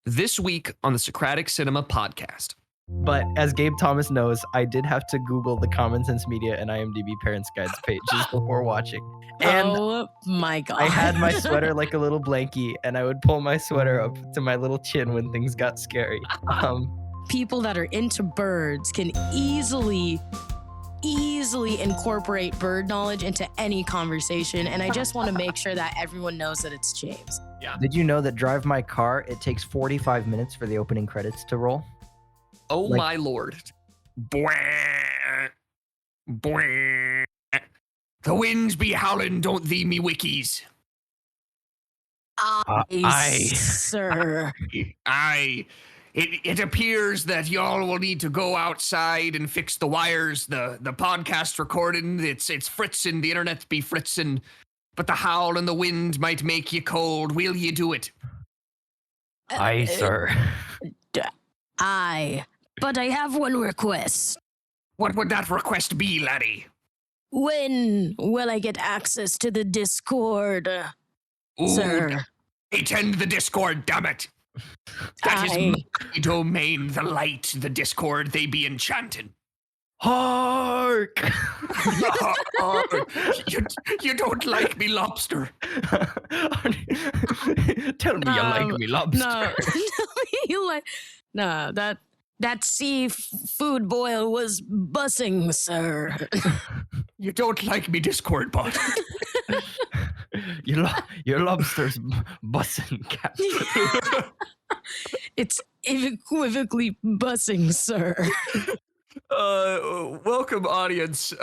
this week on the Socratic Cinema podcast. But as Gabe Thomas knows, I did have to Google the Common Sense Media and IMDb Parents Guides pages before watching. And oh my god. I had my sweater like a little blankie, and I would pull my sweater up to my little chin when things got scary. People that are into birds can easily incorporate bird knowledge into any conversation, and I just want to make sure that everyone knows that it's James. Yeah. Did you know that Drive My Car, it takes 45 minutes for the opening credits to roll? Oh my lord. Bwah, bwah. The winds be howling, don't thee me wickies. Aye, sir. Aye. It appears that y'all will need to go outside and fix the wires. The podcast recording, it's fritzing, the internet be fritzing, but the howl and the wind might make you cold. Will you do it? Aye, sir. Aye. But I have one request. What would that request be, laddie? When will I get access to the Discord, sir? Attend the Discord, damn it. That is my domain, the light, the Discord, they be enchanting. HARK! You don't like me, lobster. Tell me you like me, lobster. No, that seafood boil was bussing, sir. You don't like me, Discord bot. Your lobster's bussing, Captain. It's equivocally bussing, sir. Welcome, audience.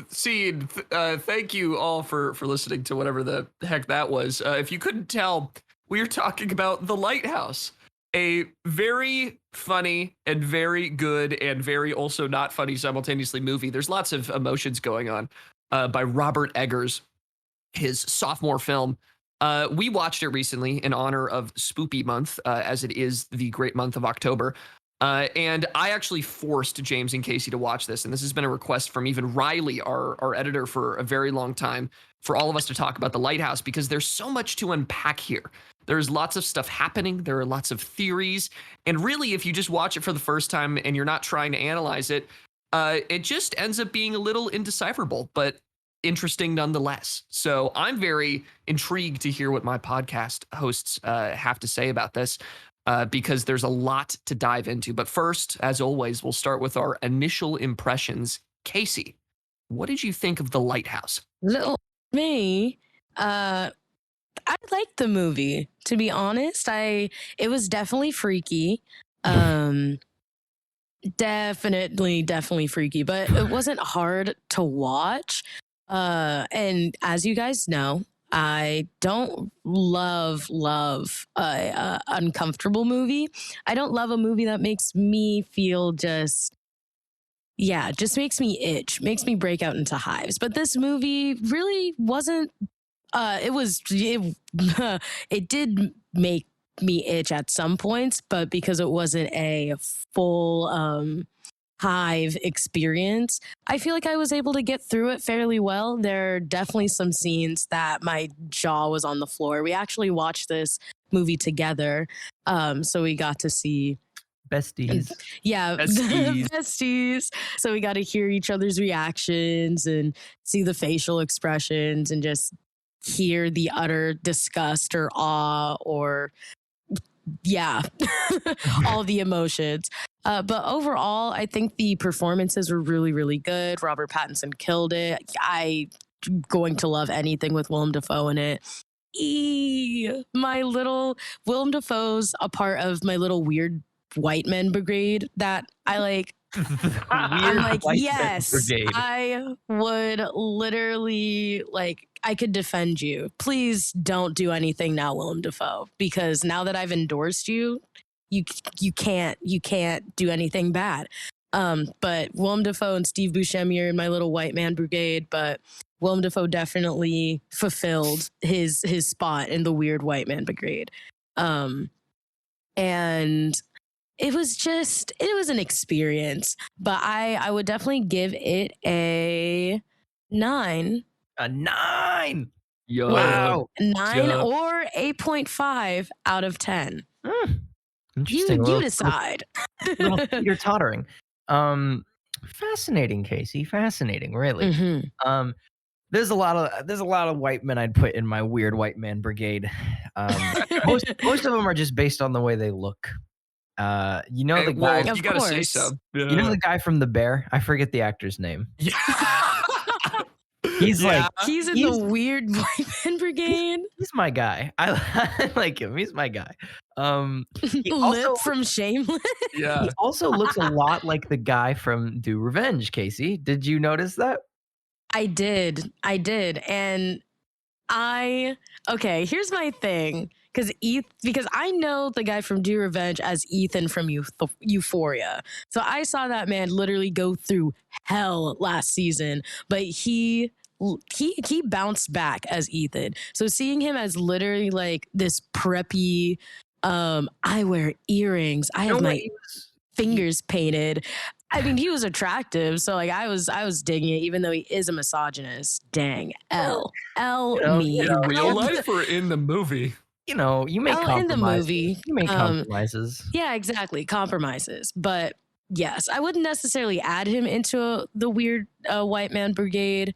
Scene. Thank you all for listening to whatever the heck that was. If you couldn't tell, we are talking about The Lighthouse, a very funny and very good and very also not funny simultaneously movie. There's lots of emotions going on by Robert Eggers, his sophomore film. We watched it recently in honor of Spoopy Month, as it is the great month of October. And I actually forced James and Kasey to watch this. And this has been a request from even Riley, our editor, for a very long time, for all of us to talk about The Lighthouse, because there's so much to unpack here. There's lots of stuff happening. There are lots of theories. And really, if you just watch it for the first time and you're not trying to analyze it, it just ends up being a little indecipherable, but interesting nonetheless. So I'm very intrigued to hear what my podcast hosts have to say about this. Because there's a lot to dive into. But first, as always, we'll start with our initial impressions. Kasey, what did you think of The Lighthouse? Little me, I liked the movie, to be honest. It was definitely freaky. Definitely freaky, but it wasn't hard to watch. And as you guys know, I don't love a uncomfortable movie. I don't love a movie that makes me feel just makes me itch, makes me break out into hives. But this movie really wasn't. It did make me itch at some points, but because it wasn't a full hive experience, I feel like I was able to get through it fairly well. There are definitely some scenes that my jaw was on the floor. We actually watched this movie together, so we got to see besties. Besties. So we got to hear each other's reactions and see the facial expressions and just hear the utter disgust or awe or all the emotions. But overall, I think the performances were really, really good. Robert Pattinson killed it. I'm going to love anything with Willem Dafoe in it. Willem Dafoe's a part of my little weird white men brigade that I like. I'm like, yes, I would literally I could defend you. Please don't do anything now, Willem Dafoe, because now that I've endorsed you, you can't do anything bad. But Willem Dafoe and Steve Buscemi are in my little white man brigade, but Willem Dafoe definitely fulfilled his spot in the weird white man brigade. And it was an experience, but I would definitely give it a 9. A 9. Yo. Wow. 9 or 8.5 out of 10. Interesting. You decide. Little teeter tottering. Fascinating, Kasey. Fascinating, really. Mhm. There's a lot of white men I'd put in my weird white man brigade. Most of them are just based on the way they look. You know the guy. Well, Of you gotta say course. so. You know the guy from The Bear? I forget the actor's name. Yeah. He's like He's in the weird white man brigade. he's my guy. I like him. He's my guy. He Lip from Shameless. Yeah. he also looks a lot like the guy from Do Revenge, Kasey. Did you notice that? I did. And okay, here's my thing. Because I know the guy from Do Revenge as Ethan from Euphoria. So I saw that man literally go through hell last season, but he bounced back as Ethan. So seeing him as literally like this preppy, I wear earrings, I have my fingers painted. I mean, he was attractive, so like I was digging it, even though he is a misogynist. Dang, me. In real life or in the movie? You know, you make compromises. In the movie. You make compromises. Yeah, exactly, compromises. But yes, I wouldn't necessarily add him into the weird white man brigade,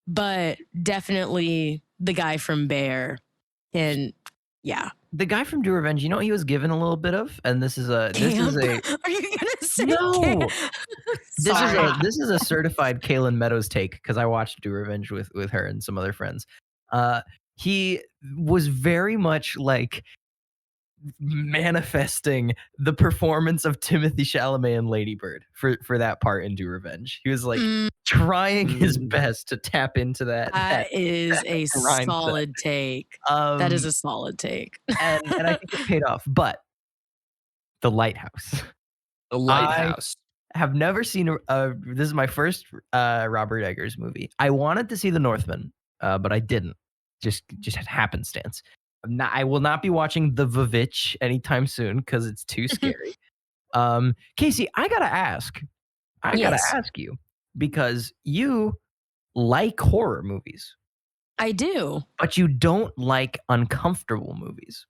but definitely the guy from Bear, and yeah. The guy from Do Revenge, you know what he was given a little bit of? And this is a Are you gonna say no. Sorry. This is a certified Kaylin Meadows take because I watched Do Revenge with her and some other friends. He was very much like manifesting the performance of Timothy Chalamet and Lady Bird for that part in Do Revenge. He was like trying his best to tap into that. That is a solid take. That is a solid take. and I think it paid off. But The Lighthouse. The Lighthouse. I have never seen this is my first Robert Eggers movie. I wanted to see The Northman, but I didn't. Just had happenstance. I will not be watching The Vavitch anytime soon because it's too scary. Kasey, I gotta ask you because you like horror movies. I do. But you don't like uncomfortable movies.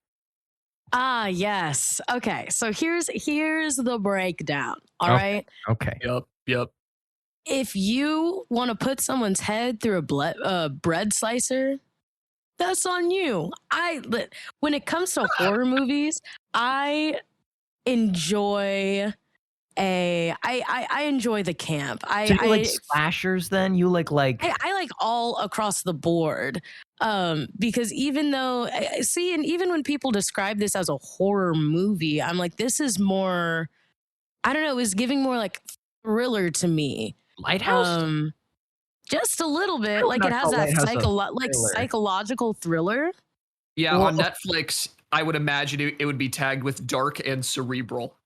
Ah, yes. Okay, so here's the breakdown. All right. Okay. Yep. If you want to put someone's head through a bread slicer, that's on you. When it comes to horror movies, I enjoy I enjoy the camp. So you like slashers then? You like I like all across the board. Because even though and even when people describe this as a horror movie, I'm like, this is more, I don't know, it was giving more like thriller to me. Lighthouse? Just a little bit. Like it has that psychological thriller. Yeah, on Netflix, I would imagine it would be tagged with dark and cerebral.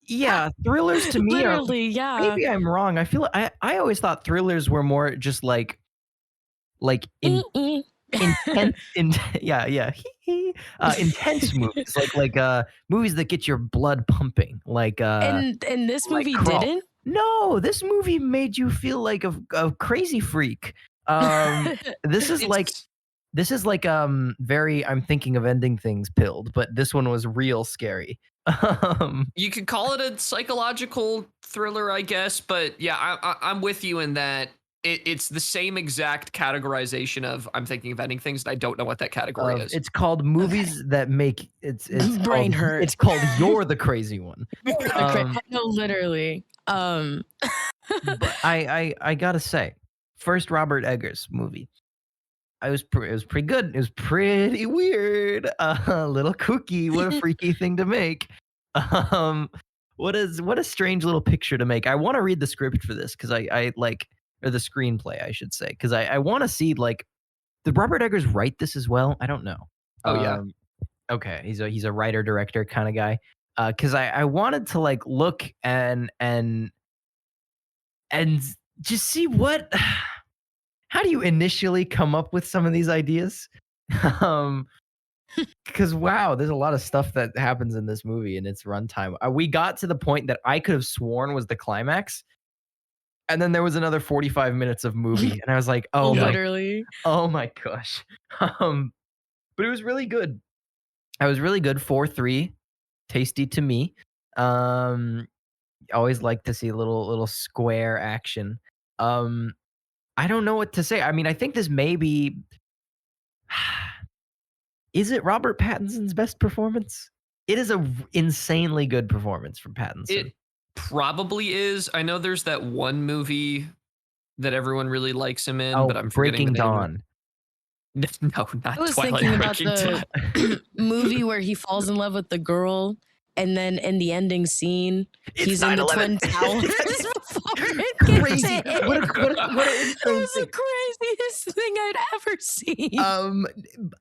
Yeah, thrillers to me literally, yeah. Maybe I'm wrong. I feel I always thought thrillers were more just like intense intense movies, like movies that get your blood pumping, like and this movie didn't. No, this movie made you feel like a crazy freak. This is like very I'm thinking of ending things pilled, but this one was real scary. You could call it a psychological thriller, I guess, but yeah, I'm with you in that it's the same exact categorization of I'm thinking of ending things, and I don't know what that category is. It's called movies that make it's brain hurt. It's called You're the Crazy One. No, literally. But I gotta say, first Robert Eggers movie. It was pretty good. It was pretty weird. A little kooky. What a freaky thing to make. What a strange little picture to make. I want to read the script for this because I like, or the screenplay, I should say, because I want to see, like, did Robert Eggers write this as well? I don't know. Oh yeah. Okay, he's a writer director kind of guy. Because I wanted to like look and just see what. How do you initially come up with some of these ideas? Because wow, there's a lot of stuff that happens in this movie in its runtime. We got to the point that I could have sworn was the climax, and then there was another 45 minutes of movie, and I was like, oh literally, my gosh. But it was really good. I was really good. 4-3. tasty to me. Always like to see a little square action. I don't know what to say. I mean, I think this may be. Is it Robert Pattinson's best performance? It is a insanely good performance from Pattinson. It probably is. I know there's that one movie that everyone really likes him in, but I'm forgetting Breaking the name. Dawn. No, not I was Twilight. thinking about Breaking the movie where he falls in love with the girl, and then in the ending scene, he's in the 9/11. Twin Towers before it Crazy. gets hit. What an That was the craziest thing I'd ever seen.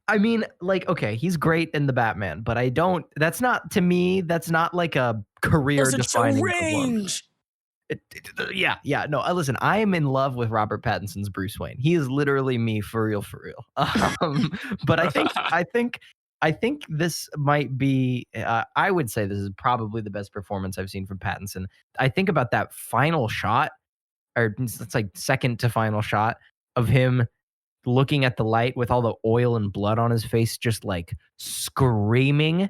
I mean, like, okay, he's great in the Batman, but I don't. That's not, to me. That's not like a career-defining performance. Yeah. No, listen, I am in love with Robert Pattinson's Bruce Wayne. He is literally me for real. But I think this might be. I would say this is probably the best performance I've seen from Pattinson. I think about that final shot, or it's like second to final shot of him looking at the light with all the oil and blood on his face, just like screaming.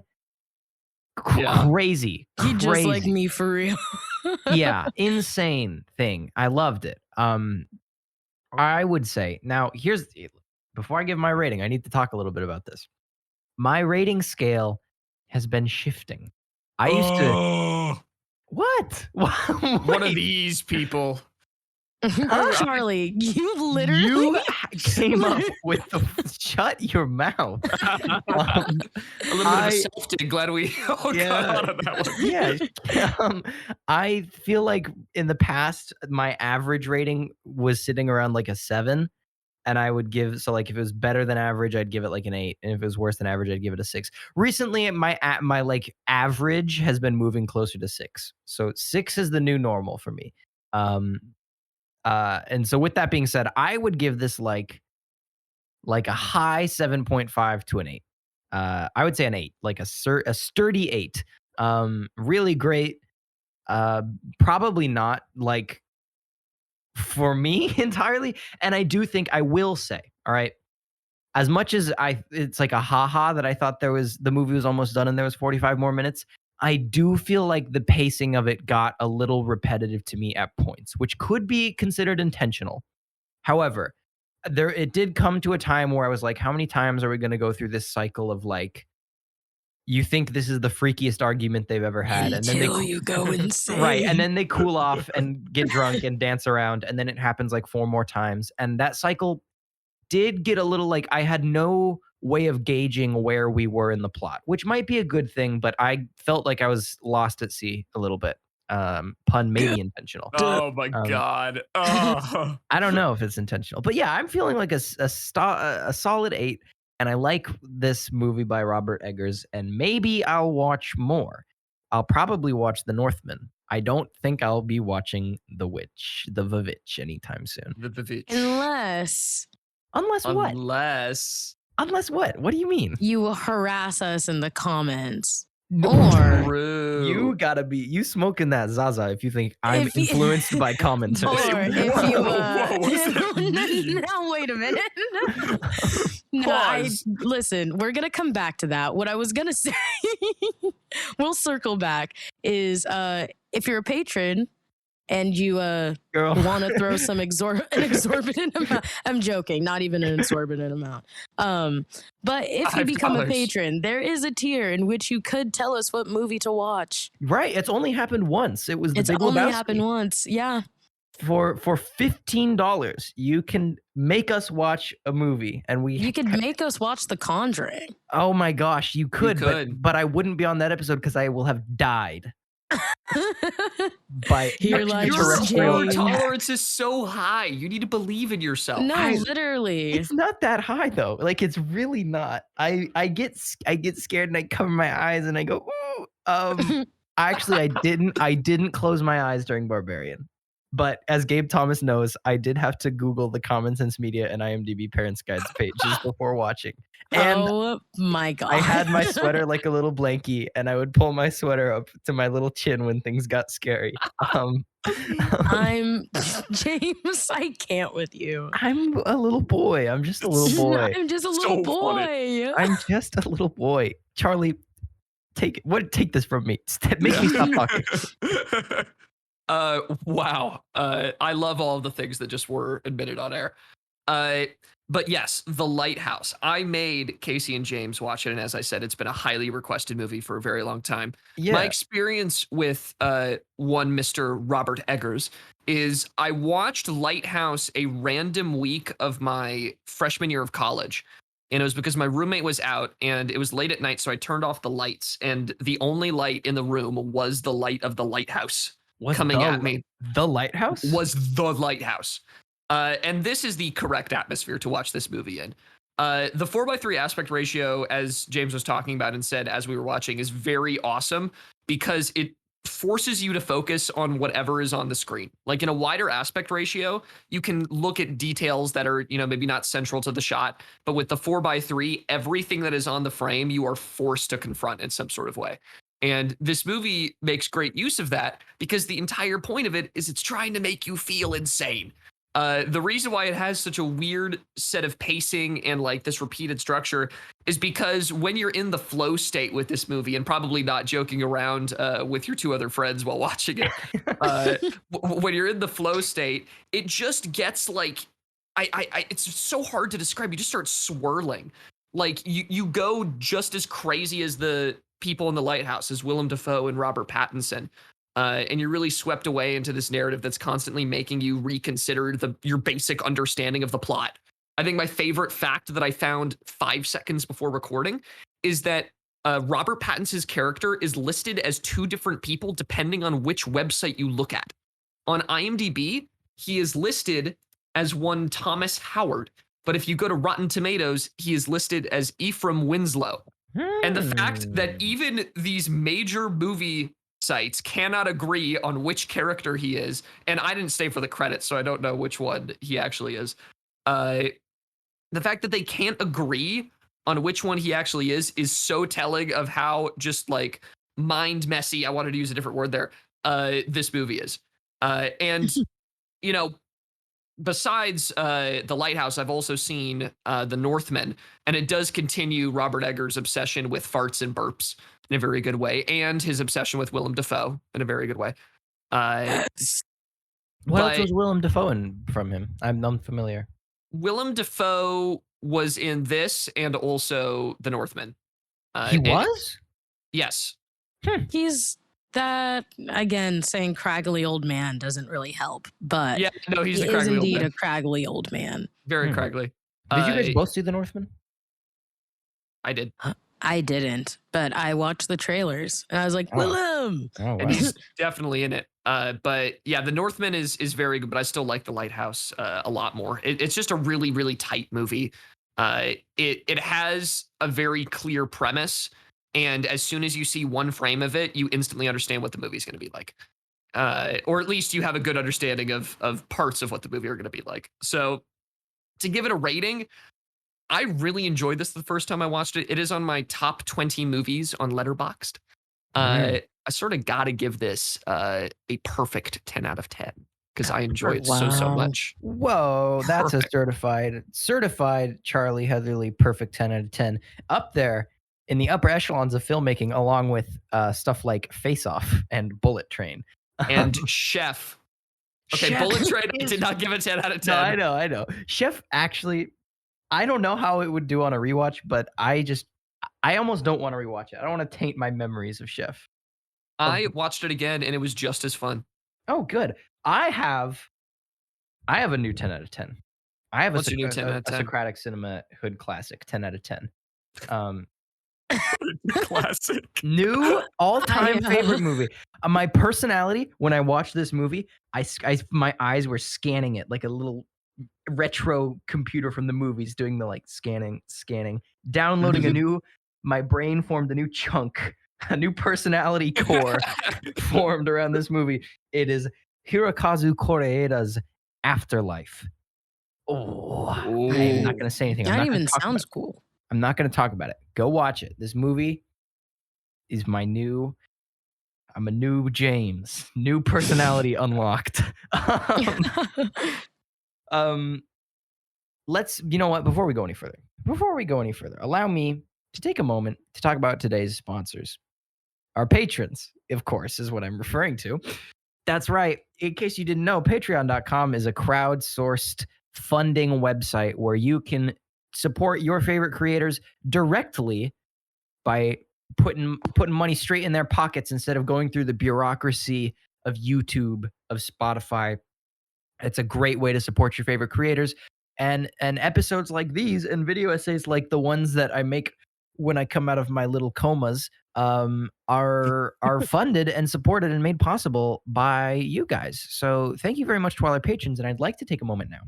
Crazy. He just like me for real. Yeah, insane thing. I loved it. I would say now before I give my rating, I need to talk a little bit about this. My rating scale has been shifting. I used to. What? One of these people. Charlie, you literally came up with shut your mouth. A little bit of a self-dig. Glad we all got out of that one. Yeah. I feel like in the past, my average rating was sitting around like a 7. And I would give, so like if it was better than average, I'd give it like an 8. And if it was worse than average, I'd give it a 6. Recently, my like average has been moving closer to 6. So 6 is the new normal for me. And so with that being said, I would give this like a high 7.5 to an 8. I would say an 8, like a sturdy 8. Really great. Probably not like for me entirely. And I do think I will say, all right, as much as it's like a haha that I thought the movie was almost done and there was 45 more minutes. I do feel like the pacing of it got a little repetitive to me at points, which could be considered intentional. However, it did come to a time where I was like, how many times are we going to go through this cycle of like, you think this is the freakiest argument they've ever had, and then you go insane. Right, and then they cool off and get drunk and dance around, and then it happens like 4 more times, and that cycle did get a little like I had no way of gauging where we were in the plot, which might be a good thing, but I felt like I was lost at sea a little bit. Pun maybe intentional. Oh my god. Oh. I don't know if it's intentional, but yeah, I'm feeling like a solid 8, and I like this movie by Robert Eggers, and maybe I'll watch more. I'll probably watch The Northman. I don't think I'll be watching The Witch anytime soon. The Vivitch. Unless what? Unless what? What do you mean? You harass us in the comments. True. You gotta be smoking that Zaza if you think I'm influenced by commentary. Or if you now wait a minute. No, listen, we're gonna come back to that. What I was gonna say, we'll circle back, is if you're a patron and you want to throw some exorbitant amount. I'm joking, not even an exorbitant amount. But if you become a patron, there is a tier in which you could tell us what movie to watch. Right. It's only happened once. It was the Big Lebowski. It's only happened once. Yeah. For $15, you can make us watch a movie, and you could make us watch The Conjuring. Oh my gosh, you could. But I wouldn't be on that episode because I will have died. By your tolerance is so high. You need to believe in yourself. No, literally, it's not that high though. Like it's really not. I get scared and I cover my eyes and I go ooh. Actually, I didn't close my eyes during Barbarian. But as Gabe Thomas knows, I did have to Google the Common Sense Media and IMDb Parents Guides pages before watching. And oh my god! I had my sweater like a little blankie, and I would pull my sweater up to my little chin when things got scary. I'm James. I can't with you. I'm a little boy. I'm just a little boy. I'm just a little boy. I'm just a little boy. Charlie, take it. Take this from me. Make me stop talking. Wow. I love all of the things that just were admitted on air. But yes, The Lighthouse. I made Kasey and James watch it, and as I said, it's been a highly requested movie for a very long time. Yeah. My experience with one Mr. Robert Eggers is I watched Lighthouse a random week of my freshman year of college. And it was because my roommate was out and it was late at night, so I turned off the lights, and the only light in the room was the light of the lighthouse coming at me. The Lighthouse? Was the lighthouse. And this is the correct atmosphere to watch this movie in. The 4:3 aspect ratio, as James was talking about and said as we were watching, is very awesome because it forces you to focus on whatever is on the screen. Like in a wider aspect ratio, you can look at details that are, maybe not central to the shot. But with the 4:3, everything that is on the frame, you are forced to confront in some sort of way. And this movie makes great use of that because the entire point of it is it's trying to make you feel insane. The reason why it has such a weird set of pacing and like this repeated structure is because when you're in the flow state with this movie, and probably not joking around with your two other friends while watching it, when you're in the flow state, it just gets like, it's so hard to describe. You just start swirling. Like you go just as crazy as the people in The Lighthouse, as Willem Dafoe and Robert Pattinson. And you're really swept away into this narrative that's constantly making you reconsider your basic understanding of the plot. I think my favorite fact that I found 5 seconds before recording is that Robert Pattinson's character is listed as 2 different people depending on which website you look at. On IMDb, he is listed as one Thomas Howard, but if you go to Rotten Tomatoes, he is listed as Ephraim Winslow. And the fact that even these major movie sites cannot agree on which character he is, and I didn't stay for the credits, so I don't know which one he actually is. The fact that they can't agree on which one he actually is so telling of how just like mind messy, I wanted to use a different word there, this movie is. And besides The Lighthouse, I've also seen The Northman, and it does continue Robert Eggers' obsession with farts and burps in a very good way, and his obsession with Willem Dafoe in a very good way. What else was Willem Dafoe from him? I'm unfamiliar. Willem Dafoe was in this and also The Northman. He was? Yes. He's that, again, saying craggly old man doesn't really help, but yeah, no, he's he is indeed a craggly old man. Very craggly. Did you guys both see The Northman? I did. I didn't, but I watched the trailers and I was like, Willem! Oh, wow. And he's definitely in it. But yeah, The Northman is very good, but I still like The Lighthouse a lot more. It's just a really, really tight movie. It has a very clear premise, and as soon as you see one frame of it, you instantly understand what the movie's going to be like. Or at least you have a good understanding of parts of what the movie are going to be like. So to give it a rating, I really enjoyed this the first time I watched it. It is on my top 20 movies on Letterboxd. I sort of got to give this a perfect 10 out of 10 because I enjoy it so much. Whoa, that's a certified Charlie Heatherly perfect 10 out of 10. Up there in the upper echelons of filmmaking, along with stuff like Face Off and Bullet Train. And Chef. Okay, Chef Bullet Train, I did not give a 10 out of 10. No, I know. Chef actually, I don't know how it would do on a rewatch, but I almost don't want to rewatch it. I don't want to taint my memories of Chef. I watched it again and it was just as fun. Oh, good. I have a new 10 out of 10. I have What's your new 10 out of 10? Socratic Cinema Hood Classic 10 out of 10. Classic. New all-time favorite movie. My personality when I watched this movie, my eyes were scanning it like a little retro computer from the movies, doing the like scanning, downloading my brain formed a new chunk, a new personality core formed around this movie. It is Hirokazu Koreeda's Afterlife. Oh, I'm not going to say anything. That even sounds cool. I'm not going to talk about it. Go watch it. This movie is I'm a new James, new personality unlocked. You know what? Before we go any further, allow me to take a moment to talk about today's sponsors. our patrons, of course, is what I'm referring to. That's right. In case you didn't know, patreon.com is a crowdsourced funding website where you can support your favorite creators directly by putting money straight in their pockets instead of going through the bureaucracy of YouTube, of Spotify. It's a great way to support your favorite creators. And episodes like these and video essays like the ones that I make when I come out of my little comas are funded and supported and made possible by you guys. So thank you very much to all our patrons. And I'd like to take a moment now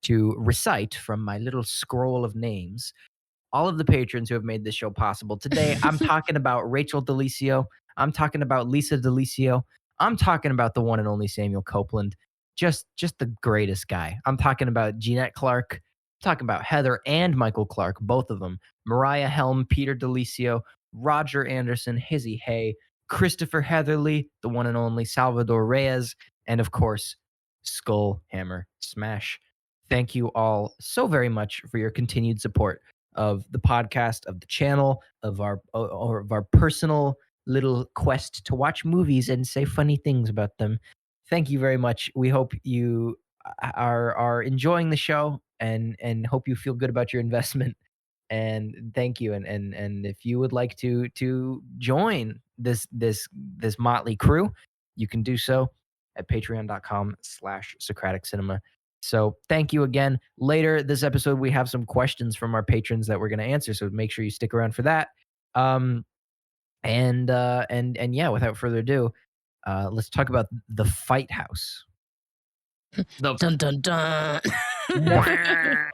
to recite from my little scroll of names all of the patrons who have made this show possible. Today, I'm talking about Rachel DeLisio. I'm talking about Lisa DeLisio. I'm talking about the one and only Samuel Copeland. Just the greatest guy. I'm talking about Jeanette Clark. I'm talking about Heather and Michael Clark, both of them. Mariah Helm, Peter DeLisio, Roger Anderson, Hizzy Hay, Christopher Heatherly, the one and only Salvador Reyes, and of course, SkullHammerSmash. Thank you all so very much for your continued support of the podcast, of the channel, of our personal little quest to watch movies and say funny things about them. Thank you very much. We hope you are enjoying the show and hope you feel good about your investment. And thank you. And if you would like to join this motley crew, you can do so at patreon.com/Socratic Cinema. So thank you again. Later this episode, we have some questions from our patrons that we're going to answer. So make sure you stick around for that. And yeah, without further ado, let's talk about the Fight House. Dun dun dun. Yeah,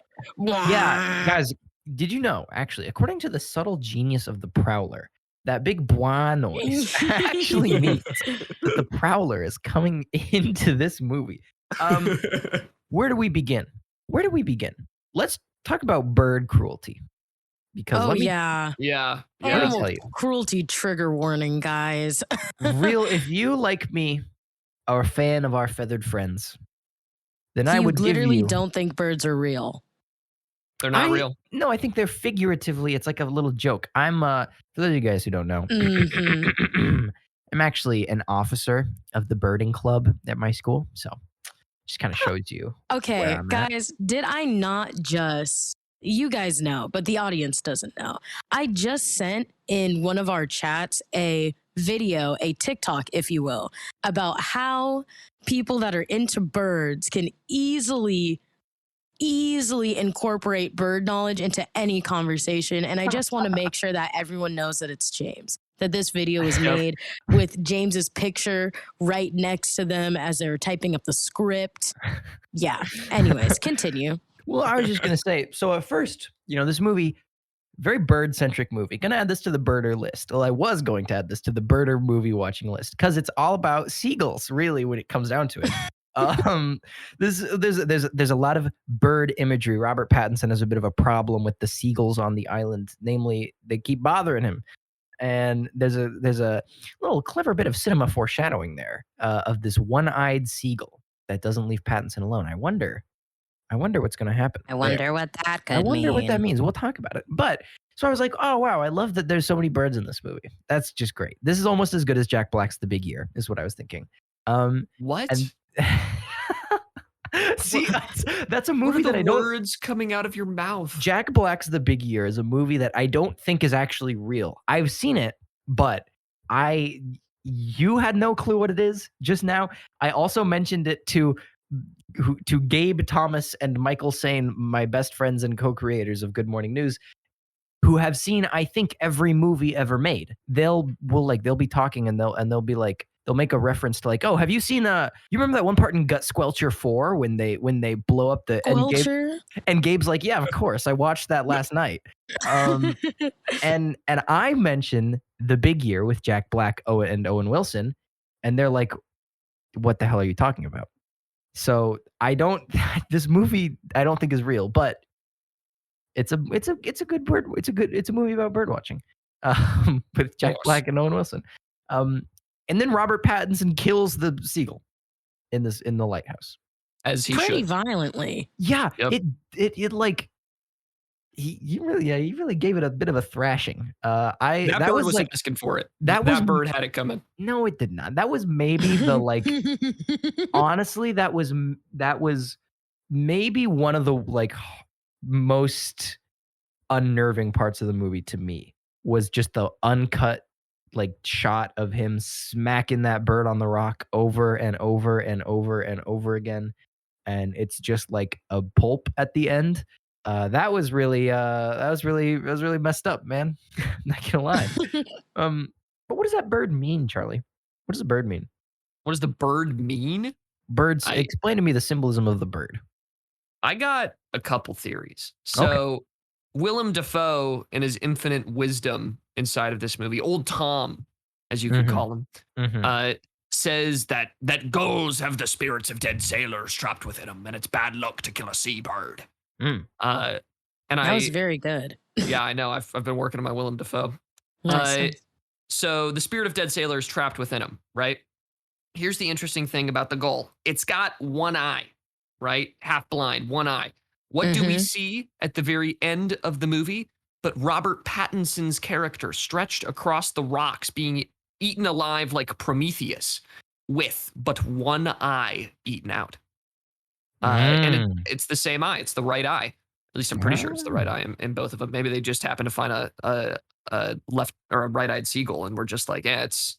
guys, did you know, actually, according to the subtle genius of the Prowler, that big blah noise actually means that the Prowler is coming into this movie. Where do we begin? Let's talk about bird cruelty. Because yeah. Animal cruelty trigger warning, guys. If you, like me, are a fan of our feathered friends, then I would literally don't think birds are real. They're not real. No, I think they're figuratively. It's like a little joke. I'm for those of you guys who don't know, I'm actually an officer of the birding club at my school. So just kind of shows you. Okay, guys, did I not just, you guys know, but the audience doesn't know. I just sent in one of our chats a video, a TikTok, if you will, about how people that are into birds can easily incorporate bird knowledge into any conversation. And I just want to make sure that everyone knows that it's James, that this video was made with James's picture right next to them as they're typing up the script. Yeah. Anyways, continue. Well, I was just going to say, so at first, this movie, very bird-centric movie. Going to add this to the birder list. Well, I was going to add this to the birder movie watching list because it's all about seagulls, really, when it comes down to it. There's a lot of bird imagery. Robert Pattinson has a bit of a problem with the seagulls on the island. Namely, they keep bothering him. And there's a little clever bit of cinema foreshadowing there of this one-eyed seagull that doesn't leave Pattinson alone. I wonder what's going to happen. I wonder what that could mean. I wonder what that means. We'll talk about it. But so I was like, oh, wow, I love that there's so many birds in this movie. That's just great. This is almost as good as Jack Black's The Big Year, is what I was thinking. What? See, that's a movie that I don't. Words coming out of your mouth. Jack Black's The Big Year is a movie that I don't think is actually real. I've seen it, but you had no clue what it is just now. I also mentioned it to Gabe Thomas and Michael Sane, my best friends and co-creators of Good Morning News, who have seen, I think, every movie ever made. They'll be talking and they'll be like, they'll make a reference to like, oh, have you seen you remember that one part in Gut Squelcher 4 when they blow up the and Gabe's like, yeah, of course, I watched that last night. And I mentioned The Big Year with Jack Black and Owen Wilson, and they're like, what the hell are you talking about? So this movie I don't think is real, but it's a good bird. It's a movie about bird watching, with Jack Black and Owen Wilson. And then Robert Pattinson kills the seagull in the lighthouse, as he pretty should. violently. Yeah, yep. it like you really gave it a bit of a thrashing. That That bird was wasn't like asking for it. that was That bird had it coming. no, it did not. That was maybe the like honestly, that was maybe one of the like most unnerving parts of the movie to me was just the uncut like shot of him smacking that bird on the rock over and over and over and over again, and it's just like a pulp at the end. That was really messed up, man. Not gonna lie. But what does that bird mean, Charlie? What does the bird mean? What does the bird mean? Birds. I Explain to me the symbolism of the bird. I got a couple theories. Okay. So Willem Dafoe and his infinite wisdom inside of this movie, old Tom, as you could Mhm. call him, Mhm. says that gulls have the spirits of dead sailors trapped within them, and it's bad luck to kill a seabird. Mm. And That was I, very good. yeah, I know. I've been working on my Willem Dafoe. Nice. Uh, so the spirit of dead sailors trapped within him, right? Here's the interesting thing about the gull. It's got one eye, right? Half blind, one eye. What do we Mhm. see at the very end of the movie? But Robert Pattinson's character stretched across the rocks, being eaten alive like Prometheus, with but one eye eaten out. And Mm. it's the same eye. It's the right eye. At least I'm pretty sure it's the right Ah. eye in both of them. Maybe they just happened to find a left or a right-eyed seagull, and we're just like, yeah, it's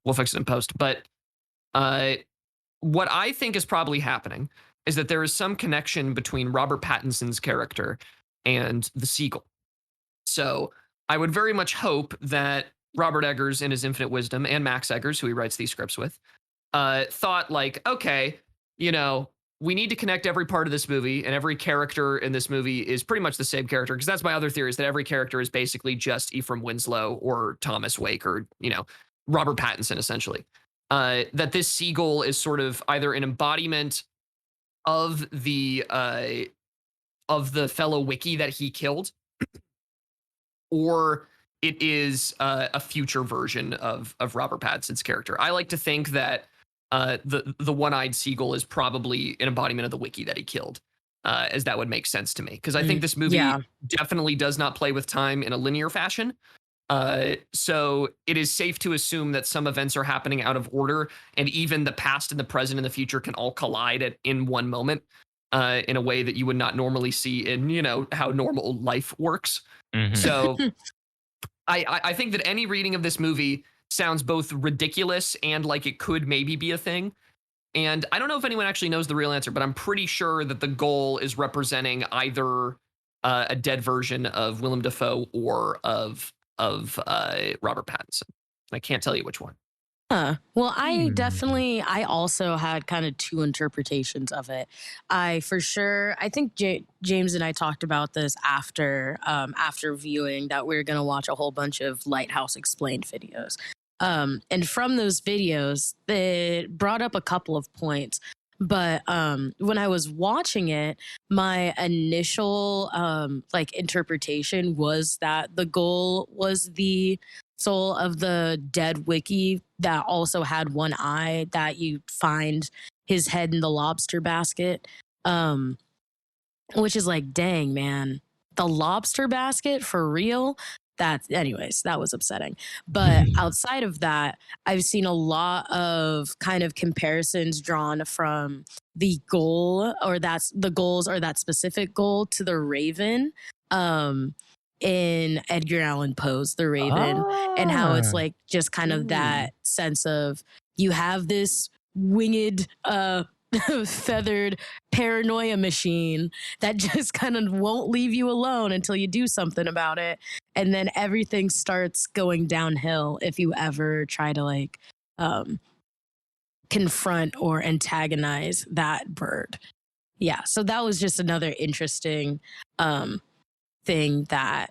we'll fix it in post. But uh, what I think is probably happening is that there is some connection between Robert Pattinson's character and the seagull. So I would very much hope that Robert Eggers, in his infinite wisdom, and Max Eggers, who he writes these scripts with, thought like, okay, you know, we need to connect every part of this movie, and every character in this movie is pretty much the same character. Because that's my other theory, is that every character is basically just Ephraim Winslow or Thomas Wake or Robert Pattinson, essentially. That this seagull is sort of either an embodiment of the fellow wickie that he killed, or it is a future version of Robert Pattinson's character. I like to think that the one-eyed seagull is probably an embodiment of the wickie that he killed, as that would make sense to me. Because I think this movie Yeah. definitely does not play with time in a linear fashion. So it is safe to assume that some events are happening out of order, and even the past and the present and the future can all collide in one moment, in a way that you would not normally see in how normal life works. Mhm. So I think that any reading of this movie sounds both ridiculous and like it could maybe be a thing. And I don't know if anyone actually knows the real answer, but I'm pretty sure that the goal is representing either a dead version of Willem Dafoe or of Robert Pattinson. I can't tell you which one. Well, Hmm. I also had kind of two interpretations of it. I think James and I talked about this after viewing that we are going to watch a whole bunch of Lighthouse explained videos. And from those videos, it brought up a couple of points. But when I was watching it, my initial like interpretation was that the goal was the soul of the dead wickie that also had one eye, that you find his head in the lobster basket. Um, which is like, dang, man, the lobster basket for real. Anyways, that was upsetting. But outside of that, I've seen a lot of kind of comparisons drawn from the goal, or that's the goals, or that specific goal, to the Raven. In Edgar Allan Poe's The Raven, and how it's Ah. like just kind of Ooh. that sense of, you have this winged feathered paranoia machine that just kind of won't leave you alone until you do something about it, and then everything starts going downhill if you ever try to like confront or antagonize that bird. Yeah, so that was just another interesting thing that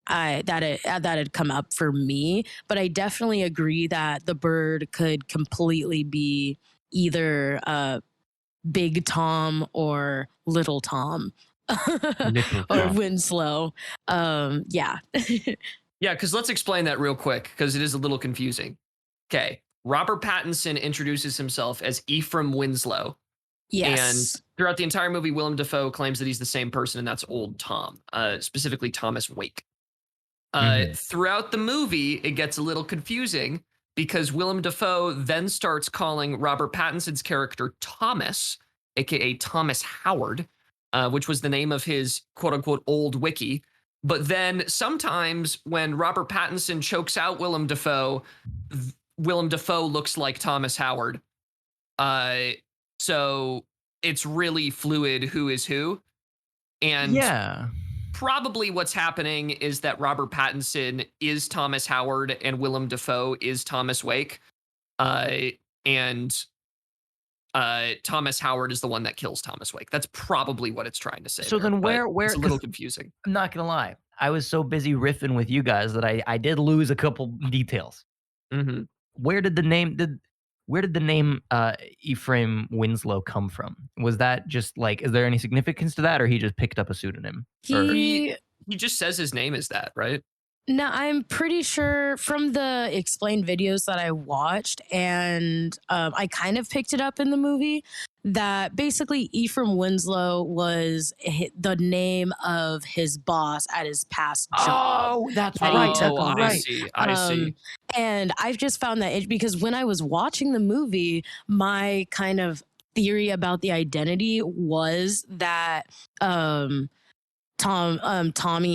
had come up for me. But I definitely agree that the bird could completely be either Big Tom or Little Tom. Little Or Tom. Winslow. Yeah. Yeah, because let's explain that real quick, because it is a little confusing. Okay, Robert Pattinson introduces himself as Ephraim Winslow, Yes. And throughout the entire movie, Willem Dafoe claims that he's the same person, and that's Old Tom, specifically Thomas Wake. Throughout the movie, it gets a little confusing because Willem Dafoe then starts calling Robert Pattinson's character Thomas, aka Thomas Howard, which was the name of his quote unquote old wiki. But then sometimes when Robert Pattinson chokes out Willem Dafoe looks like Thomas Howard. So it's really fluid who is who. And Yeah. probably what's happening is that Robert Pattinson is Thomas Howard and Willem Dafoe is Thomas Wake. And Thomas Howard is the one that kills Thomas Wake. That's probably what it's trying to say. So there, then where it's a little confusing. I'm not gonna lie. I was so busy riffing with you guys that I did lose a couple details. Mm-hmm. Where did the name Ephraim Winslow come from? Was that just like, is there any significance to that, or he just picked up a pseudonym? He just says his name is that, right? No, I'm pretty sure from the explained videos that I watched, and I kind of picked it up in the movie, that basically Ephraim Winslow was the name of his boss at his past job. Oh, that's that right. he took That's on. right. I see. And I've just found that because when I was watching the movie, my kind of theory about the identity was that Tommy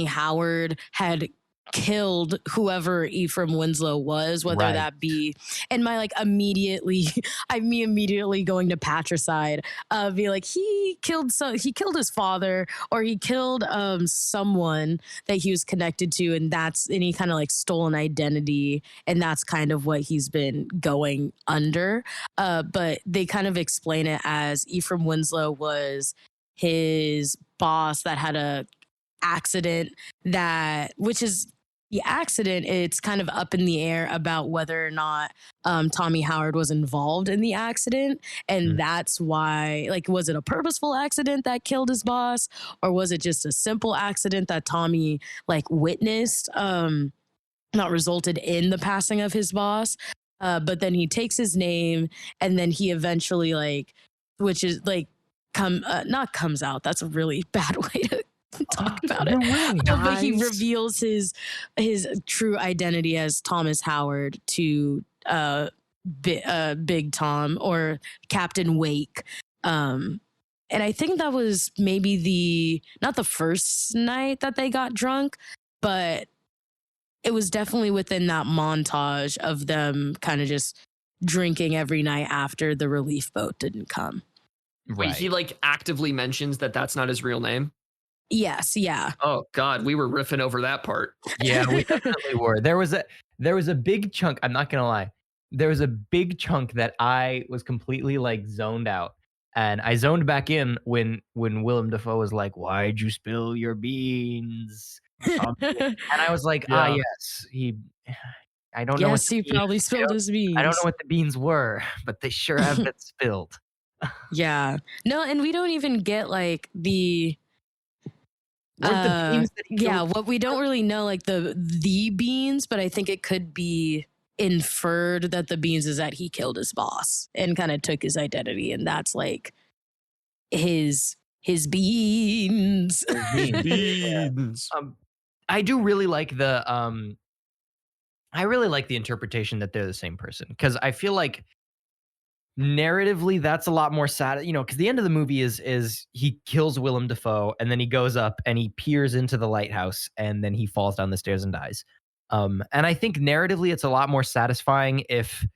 Howard had killed whoever Ephraim Winslow was, whether Right. that be, and my like immediately going to patricide, be like, he killed his father, or he killed someone that he was connected to, and he kind of like stole an identity, and that's kind of what he's been going under. But they kind of explain it as Ephraim Winslow was his boss that had a accident, it's kind of up in the air about whether or not Tommy Howard was involved in the accident. And that's why, like, was it a purposeful accident that killed his boss, or was it just a simple accident that Tommy like witnessed, not resulted in the passing of his boss? But then he takes his name, and then he eventually not comes out. That's a really bad way to talk about it. But he reveals his true identity as Thomas Howard to Big Tom, or Captain Wake. And I think that was maybe not the first night that they got drunk, but it was definitely within that montage of them kind of just drinking every night after the relief boat didn't come. Wait, he like actively mentions that that's not his real name? Yes, yeah. Oh God, we were riffing over that part. Yeah, we definitely were. There was a big chunk. I'm not gonna lie. There was a big chunk that I was completely like zoned out, and I zoned back in when Willem Dafoe was like, "Why'd you spill your beans?" And I was like, yes, he. I don't know. Yes, he probably spilled his beans. I don't know what the beans were, but they sure have been spilled. Yeah. No, and we don't even get like the. What we don't really know, like the beans, but I think it could be inferred that the beans is that he killed his boss and kind of took his identity, and that's like his beans. Beans. I do really like the interpretation that they're the same person, because I feel like narratively that's a lot more sad, because the end of the movie is he kills Willem Dafoe, and then he goes up and he peers into the lighthouse, and then he falls down the stairs and dies. And I think narratively it's a lot more satisfying if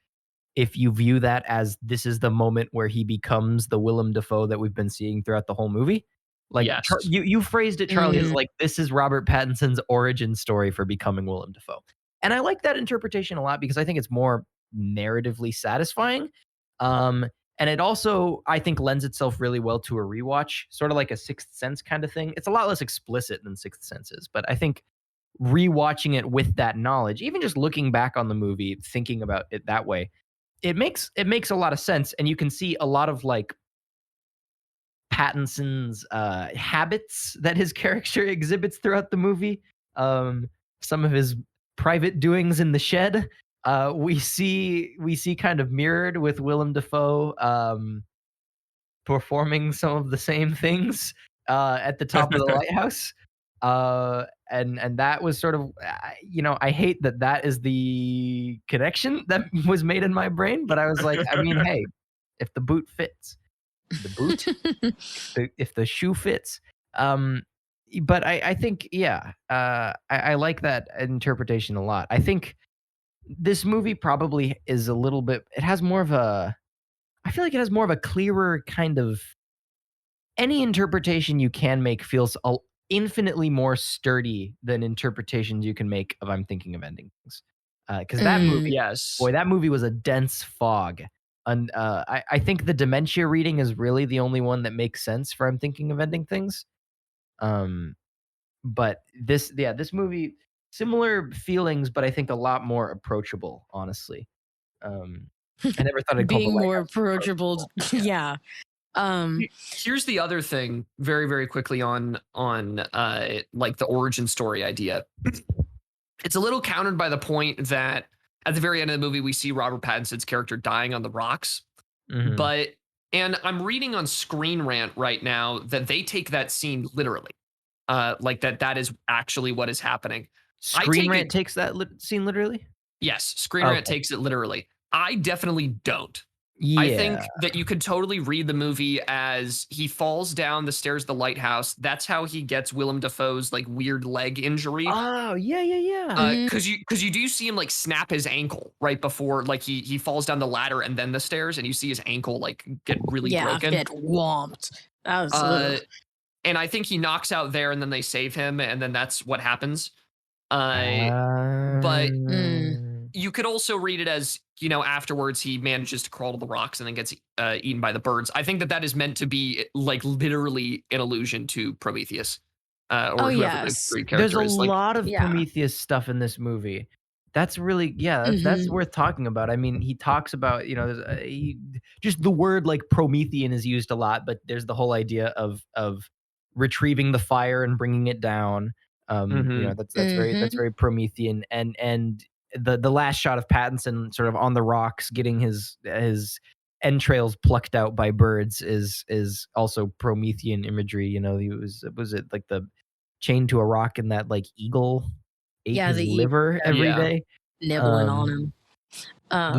you view that as this is the moment where he becomes the Willem Dafoe that we've been seeing throughout the whole movie. Like, yes. you phrased it, Charlie, as like, this is Robert Pattinson's origin story for becoming Willem Dafoe. And I like that interpretation a lot, because I think it's more narratively satisfying. And it also, I think, lends itself really well to a rewatch, sort of like a Sixth Sense kind of thing. It's a lot less explicit than Sixth Sense is, but I think rewatching it with that knowledge, even just looking back on the movie, thinking about it that way, it makes a lot of sense. And you can see a lot of like Pattinson's habits that his character exhibits throughout the movie. Some of his private doings in the shed, we see kind of mirrored with Willem Dafoe. performing some of the same things at the top of the lighthouse. And that was sort of, I hate that is the connection that was made in my brain, but I was like, I mean, hey, if the boot fits, the boot, if the shoe fits. But I think, yeah, I like that interpretation a lot. I think this movie probably is a little bit, it has more of a, I feel like it has more of a clearer kind of, any interpretation you can make feels infinitely more sturdy than interpretations you can make of I'm thinking of ending things. Because that movie, Yes. boy, that movie was a dense fog. And I think the dementia reading is really the only one that makes sense for I'm thinking of ending things. But this movie, similar feelings, but I think a lot more approachable, honestly. I never thought I'd call Being the more Lighthouse approachable. Yeah. Here's the other thing, very, very quickly on like the origin story idea. It's a little countered by the point that at the very end of the movie, we see Robert Pattinson's character dying on the rocks. Mhm. And I'm reading on Screen Rant right now that they take that scene literally. Like that is actually what is happening. Screen Rant takes that scene literally? Yes, Screen Rant takes it literally. I definitely don't. I think that you could totally read the movie as he falls down the stairs of the lighthouse. That's how he gets Willem Dafoe's like weird leg injury. Oh, yeah. Because you do see him like snap his ankle right before like he falls down the ladder and then the stairs, and you see his ankle like get really broken. Get whomped. That was and I think he knocks out there, and then they save him, and then that's what happens. But you could also read it as, afterwards he manages to crawl to the rocks and then gets eaten by the birds. I think that is meant to be like literally an allusion to Prometheus. Or whoever the Greek character There's is. a lot of yeah. Prometheus stuff in this movie. That's really, that's worth talking about. I mean, he talks about, just the word like Promethean is used a lot, but there's the whole idea of retrieving the fire and bringing it down. That's very Promethean. And the last shot of Pattinson sort of on the rocks getting his entrails plucked out by birds is also Promethean imagery. He was it like the chained to a rock and that like eagle ate his liver every day, nibbling on him.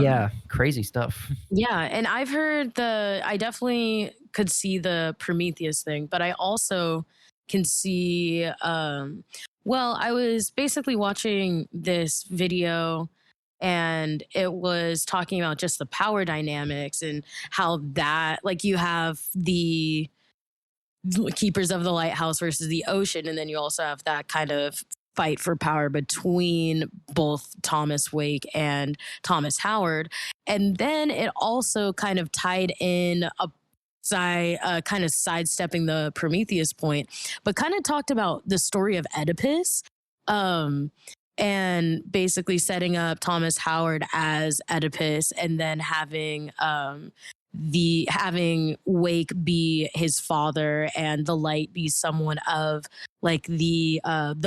Yeah, crazy stuff. Yeah, and I've heard I definitely could see the Prometheus thing, but I also can see I was basically watching this video and it was talking about just the power dynamics and how that, like, you have the keepers of the lighthouse versus the ocean, and then you also have that kind of fight for power between both Thomas Wake and Thomas Howard. And then it also kind of tied in kind of sidestepping the Prometheus point, but kind of talked about the story of Oedipus, and basically setting up Thomas Howard as Oedipus, and then having Wake be his father and the light be someone of like the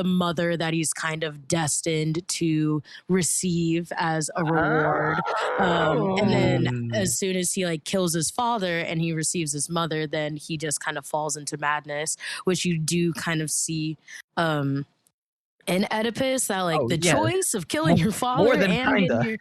mother that he's kind of destined to receive as a reward. And then as soon as he like kills his father and he receives his mother, then he just kind of falls into madness, which you do kind of see in Oedipus, that like choice of killing your father more than and kinda.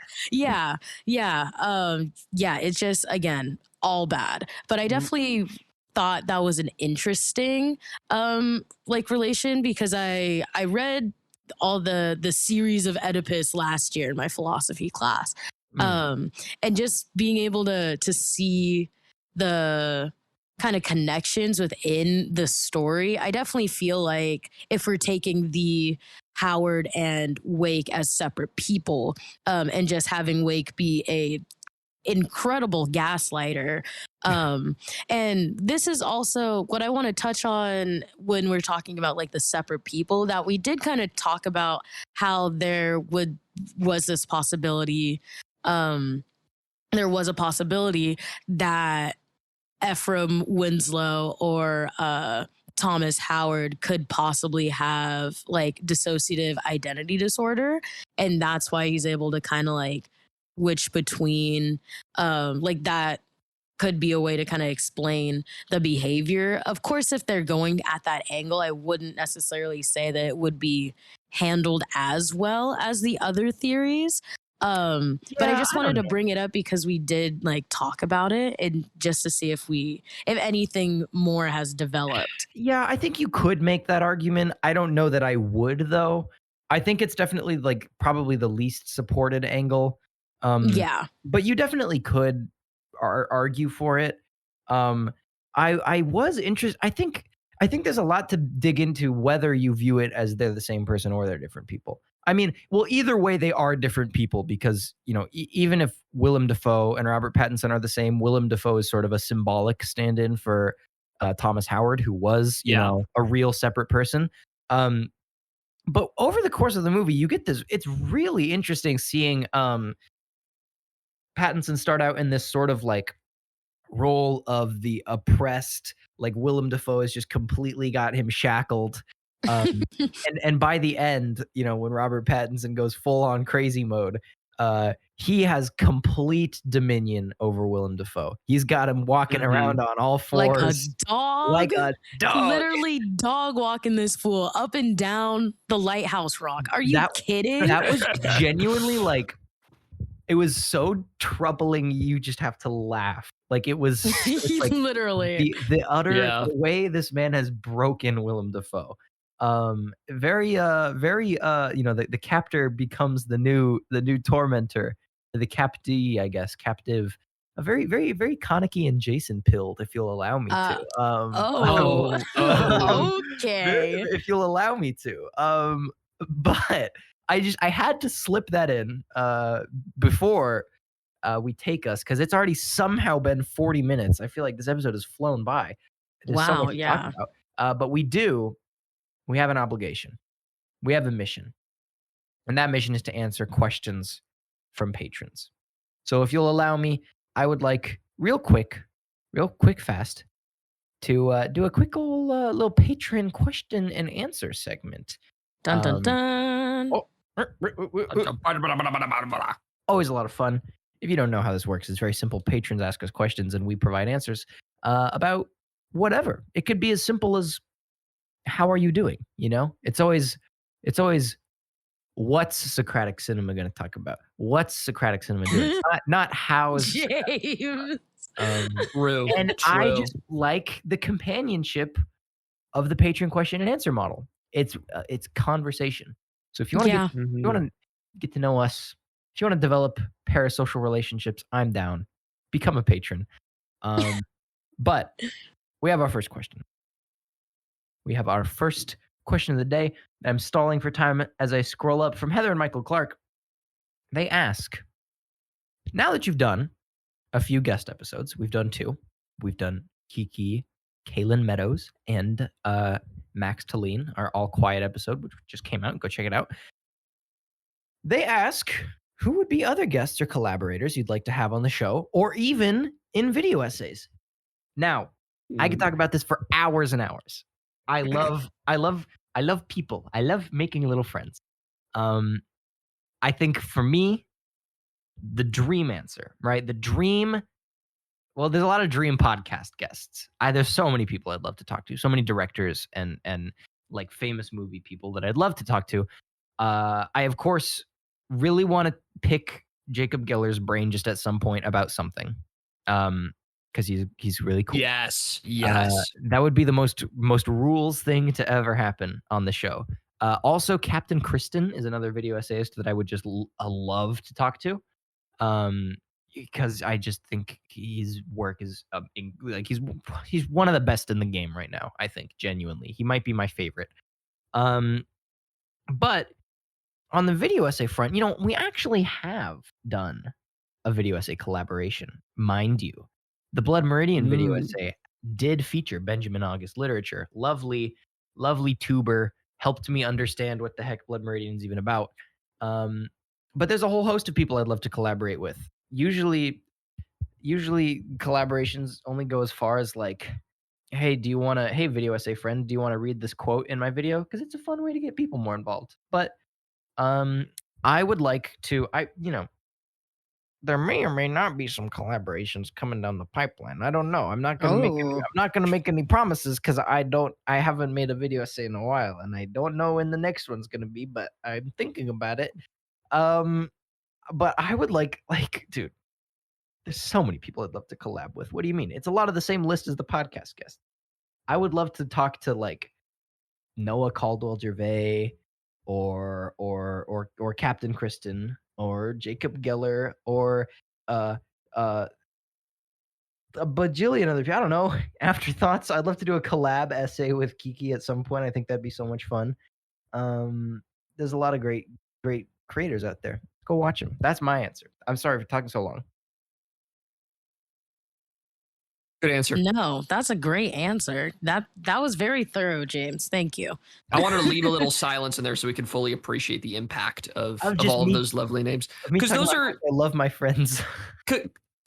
It's just, again, all bad. But I definitely thought that was an interesting like relation, because I read all the series of Oedipus last year in my philosophy class, and just being able to see the kind of connections within the story. I definitely feel like if we're taking the Howard and Wake as separate people, and just having Wake be a incredible gaslighter, and this is also what I want to touch on when we're talking about like the separate people, that we did kind of talk about how there was this possibility, there was a possibility that Ephraim Winslow or Thomas Howard could possibly have like dissociative identity disorder, and that's why he's able to kind of like switch between like that could be a way to kind of explain the behavior. Of course, if they're going at that angle, I wouldn't necessarily say that it would be handled as well as the other theories. But I just wanted to bring it up because we did like talk about it, and just to see if anything more has developed. Yeah, I think you could make that argument. I don't know that I would though. I think it's definitely like probably the least supported angle. Yeah. But you definitely could argue for it. I was interested. I think there's a lot to dig into whether you view it as they're the same person or they're different people. I mean, well, either way, they are different people because, you know, even if Willem Dafoe and Robert Pattinson are the same, Willem Dafoe is sort of a symbolic stand-in for Thomas Howard, who was, you know, a real separate person. But over the course of the movie, you get this. It's really interesting seeing Pattinson start out in this sort of like role of the oppressed, like Willem Dafoe has just completely got him shackled. And by the end, you know, when Robert Pattinson goes full on crazy mode, he has complete dominion over Willem Dafoe. He's got him walking around on all fours. Like a dog. Literally dog walking this fool up and down the lighthouse rock. Are you kidding? That was genuinely like, it was so troubling. You just have to laugh. Like it was like literally the utter the way this man has broken Willem Dafoe. Very you know, the captor becomes the new tormentor, the captee, I guess, captive. A very, very, very Koniki and Jason pilled, if you'll allow me to. Okay. If you'll allow me to. But I had to slip that in before we take us, because it's already somehow been 40 minutes. I feel like this episode has flown by. There's so much to talk about. But we have an obligation. We have a mission. And that mission is to answer questions from patrons. So if you'll allow me, I would like real quick, fast, to do a quick little patron question and answer segment. Dun, dun, dun. Always a lot of fun. If you don't know how this works, it's very simple. Patrons ask us questions and we provide answers about whatever. It could be as simple as, how are you doing? You know, it's always what's Socratic cinema going to talk about? What's Socratic cinema doing? not how's James. True. I just like the companionship of the patron question and answer model. It's conversation. So if you want to get to know us, if you want to develop parasocial relationships, I'm down. Become a patron. But we have our first question. We have our first question of the day. I'm stalling for time as I scroll up from Heather and Michael Clark. They ask, now that you've done a few guest episodes, we've done 2. We've done Kiki, Kaylin Meadows, and Max Talene, our All Quiet episode, which just came out. Go check it out. They ask, who would be other guests or collaborators you'd like to have on the show, or even in video essays? Now, I could talk about this for hours and hours. I love people. I love making little friends. I think for me, the dream answer, right? Well, there's a lot of dream podcast guests. There's so many people I'd love to talk to. So many directors and like famous movie people that I'd love to talk to. I, of course, really want to pick Jacob Geller's brain just at some point about something. Because he's really cool. Yes. That would be the most rules thing to ever happen on the show. Also, Captain Kristen is another video essayist that I would just love to talk to. Because I just think his work is like he's one of the best in the game right now. I think genuinely he might be my favorite. But on the video essay front, you know, we actually have done a video essay collaboration, mind you. The Blood Meridian video essay did feature Benjamin August literature. Lovely tuber, helped me understand what the heck Blood Meridian is even about. But there's a whole host of people I'd love to collaborate with. Usually collaborations only go as far as like, hey, video essay friend, do you want to read this quote in my video? Because it's a fun way to get people more involved. But I would like to, there may or may not be some collaborations coming down the pipeline. I don't know. I'm not gonna make any. Oh, I'm not gonna make any promises because I haven't made a video essay in a while, and I don't know when the next one's gonna be. But I'm thinking about it. Um, but I would dude. There's so many people I'd love to collab with. What do you mean? It's a lot of the same list as the podcast guests. I would love to talk to like Noah Caldwell-Gervais or Captain Kristen or Jacob Geller or uh uh a bajillion other people. I don't know. Afterthoughts. I'd love to do a collab essay with Kiki at some point. I think that'd be so much fun. There's a lot of great creators out there. Go watch them. That's my answer. I'm sorry for talking so long. Good answer. no, that's a great answer. That was very thorough, James. Thank you. I wanted to leave a little silence in there so we can fully appreciate the impact of Of just all of me- those lovely names. Me 'Cause talking those about are- how I love my friends.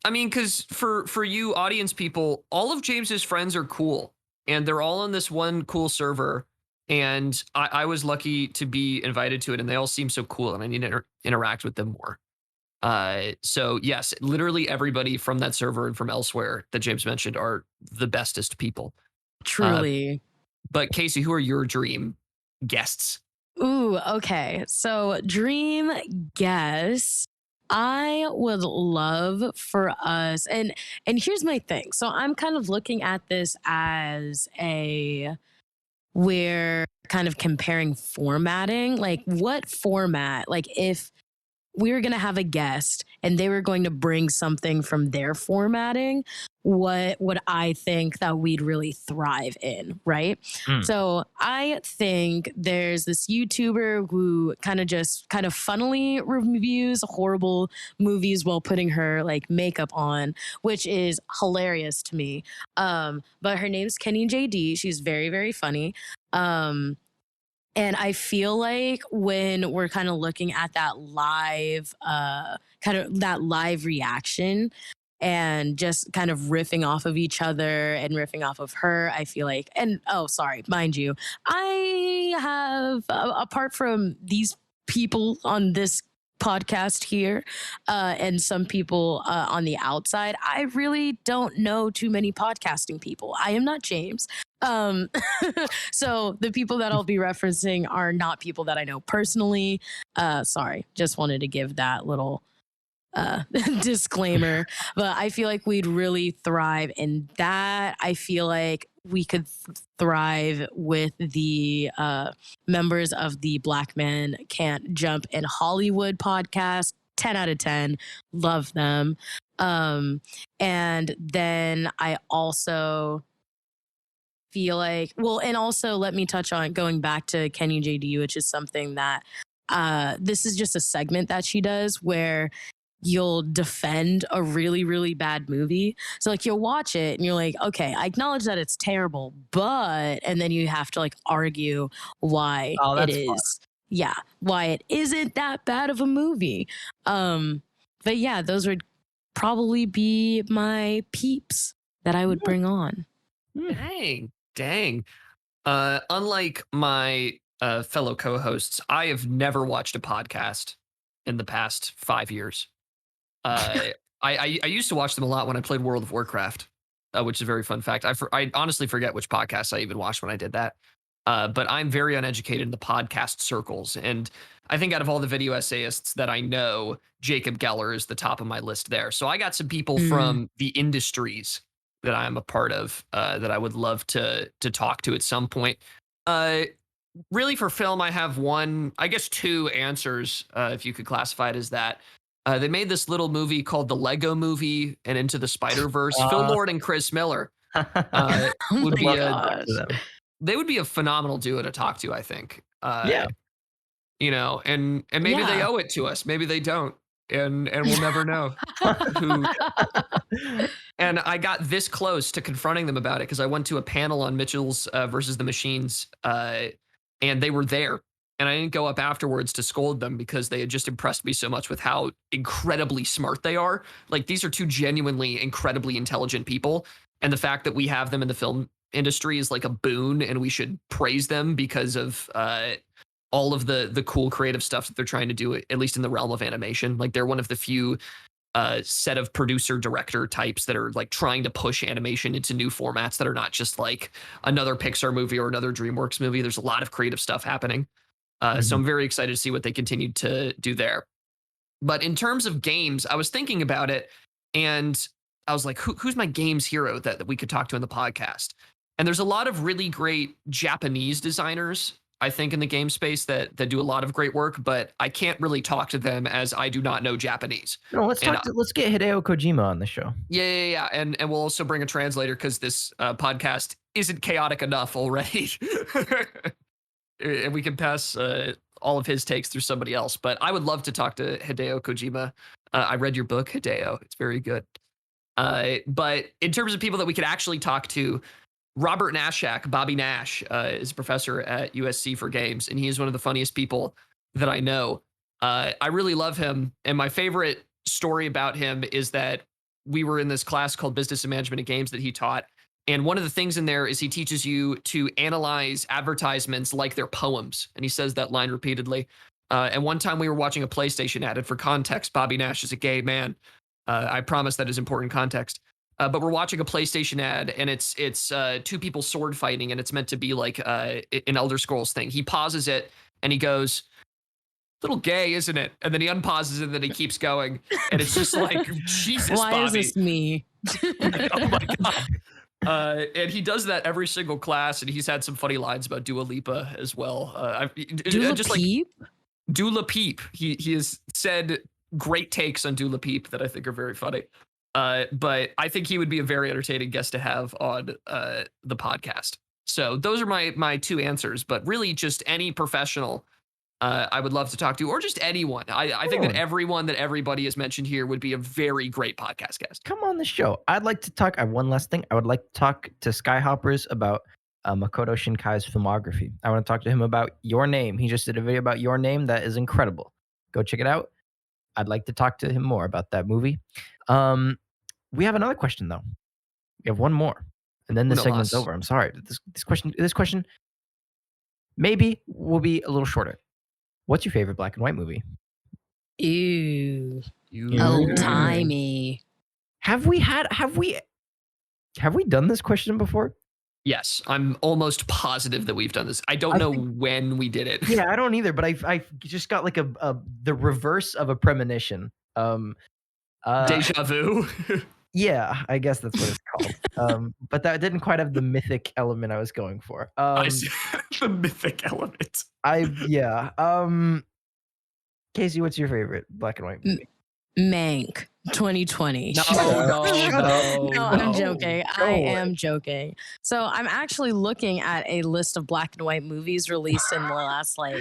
I mean, because for you audience people, all of James's friends are cool, and they're all on this one cool server. And I was lucky to be invited to it, and they all seem so cool, and I need to interact with them more. So yes, literally everybody from that server and from elsewhere that James mentioned are the bestest people. Truly. But Kasey, who are your dream guests? Ooh, okay. So, dream guess. I would love for us, and here's my thing. So I'm kind of looking at this as we're kind of comparing formatting. Like, what format? Like, if we were going to have a guest and they were going to bring something from their formatting, what would I think that we'd really thrive in, right? So I think there's this YouTuber who kind of funnily reviews horrible movies while putting her like makeup on, which is hilarious to me. But her name's Kenny JD. She's very, very funny. And I feel like when we're kind of looking at that live, reaction and just kind of riffing off of each other and riffing off of her, I feel like, and oh, sorry, mind you, I have, apart from these people on this podcast here and some people on the outside, I really don't know too many podcasting people. I am not James. So the people that I'll be referencing are not people that I know personally. Sorry, just wanted to give that little disclaimer. But I feel like we'd really thrive in that. I feel like we could thrive with the members of the Black Men Can't Jump in Hollywood podcast. 10 out of 10. Love them. And then I also feel like, well, and also let me touch on going back to Kenny JD, which is something that this is just a segment that she does where you'll defend a really, really bad movie. So like you'll watch it and you're like, okay, I acknowledge that it's terrible, but, and then you have to like argue why it is. Fun. Yeah, why it isn't that bad of a movie. But yeah, those would probably be my peeps that I would bring on. Dang. Unlike my fellow co-hosts, I have never watched a podcast in the past 5 years. I used to watch them a lot when I played World of Warcraft, which is a very fun fact. I honestly forget which podcasts I even watched when I did that. But I'm very uneducated in the podcast circles. And I think out of all the video essayists that I know, Jacob Geller is the top of my list there. So I got some people from the industries that I'm a part of that I would love to talk to at some point. Really for film, I have two answers, if you could classify it as that. They made this little movie called The Lego Movie and Into the Spider-Verse. Phil Lord and Chris Miller would be they would be a phenomenal duo to talk to, I think. Yeah. You know, and maybe they owe it to us. Maybe they don't. And we'll never know who. And I got this close to confronting them about it because I went to a panel on Mitchell's versus the Machines, and they were there. And I didn't go up afterwards to scold them because they had just impressed me so much with how incredibly smart they are. Like, these are two genuinely incredibly intelligent people. And the fact that we have them in the film industry is like a boon, and we should praise them because of all of the cool creative stuff that they're trying to do, at least in the realm of animation. Like, they're one of the few set of producer director types that are like trying to push animation into new formats that are not just like another Pixar movie or another DreamWorks movie. There's a lot of creative stuff happening. So I'm very excited to see what they continue to do there. But in terms of games, I was thinking about it and I was like, who's my games hero that we could talk to in the podcast? And there's a lot of really great Japanese designers, I think, in the game space that do a lot of great work, but I can't really talk to them as I do not know Japanese. No, let's get Hideo Kojima on the show. Yeah. And we'll also bring a translator because this podcast isn't chaotic enough already. And we can pass all of his takes through somebody else. But I would love to talk to Hideo Kojima. I read your book, Hideo. It's very good. But in terms of people that we could actually talk to, Robert Nashak, Bobby Nash, is a professor at USC for games, and he is one of the funniest people that I know. I really love him, and my favorite story about him is that we were in this class called Business and Management of Games that he taught, and one of the things in there is he teaches you to analyze advertisements like they're poems, and he says that line repeatedly. And one time we were watching a PlayStation ad, and for context, Bobby Nash is a gay man. I promise that is important context. But we're watching a PlayStation ad, and it's two people sword fighting, and it's meant to be like an Elder Scrolls thing. He pauses it, and he goes, "Little gay, isn't it?" And then he unpauses it, and then he keeps going, and it's just like, Jesus, why Bobby. is this me? Oh my god. And he does that every single class, and he's had some funny lines about Dua Lipa as well. Dula just Peep? like Dula Peep. He has said great takes on Dula Peep that I think are very funny. But I think he would be a very entertaining guest to have on the podcast. So those are my two answers. But really, just any professional I would love to talk to, or just anyone. I think that everyone that everybody has mentioned here would be a very great podcast guest. Come on the show. I'd like to talk. I have one last thing. I would like to talk to Skyhoppers about Makoto Shinkai's filmography. I want to talk to him about Your Name. He just did a video about Your Name that is incredible. Go check it out. I'd like to talk to him more about that movie. We have another question though. We have one more, and then this segment's over. I'm sorry. This question maybe will be a little shorter. What's your favorite black and white movie? Ew. Old timey. Have we done this question before? Yes, I'm almost positive that we've done this. I don't know when we did it. Yeah, I don't either, but I just got like the reverse of a premonition. Deja vu. Yeah, I guess that's what it's called. But that didn't quite have the mythic element I was going for. I see. The mythic element. Kasey, what's your favorite black and white movie? Mank 2020. No, I'm joking. I am joking. So I'm actually looking at a list of black and white movies released in the last I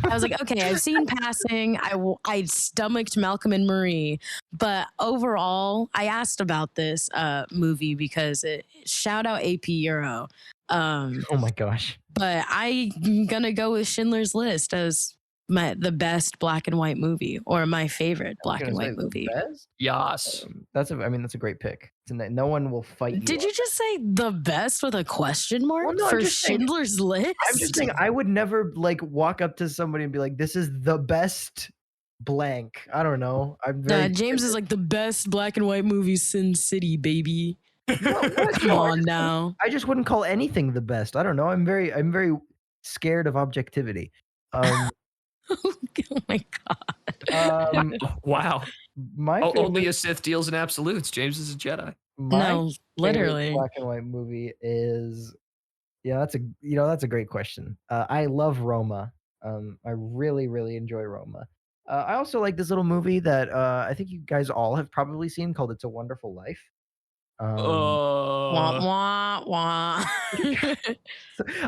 was like, okay, I've seen Passing. I stomached Malcolm and Marie, but overall, I asked about this movie because shout out AP Euro. Oh my gosh! But I'm gonna go with Schindler's List as the best black and white movie, or my favorite black and white movie. Yes. That's a great pick. No one will fight you. Did you just say the best with a question mark for Schindler's List? I'm just saying I would never walk up to somebody and be like, this is the best blank. I don't know. James is like the best black and white movie, Sin City, baby. Come on now. I just wouldn't call anything the best. I don't know. I'm very scared of objectivity. Oh my god! Wow. Only a Sith deals in absolutes. James is a Jedi. No, literally. Black and white movie is, that's a great question. I love Roma. I really, really enjoy Roma. I also like this little movie that I think you guys all have probably seen called It's a Wonderful Life. Wah, wah, wah. So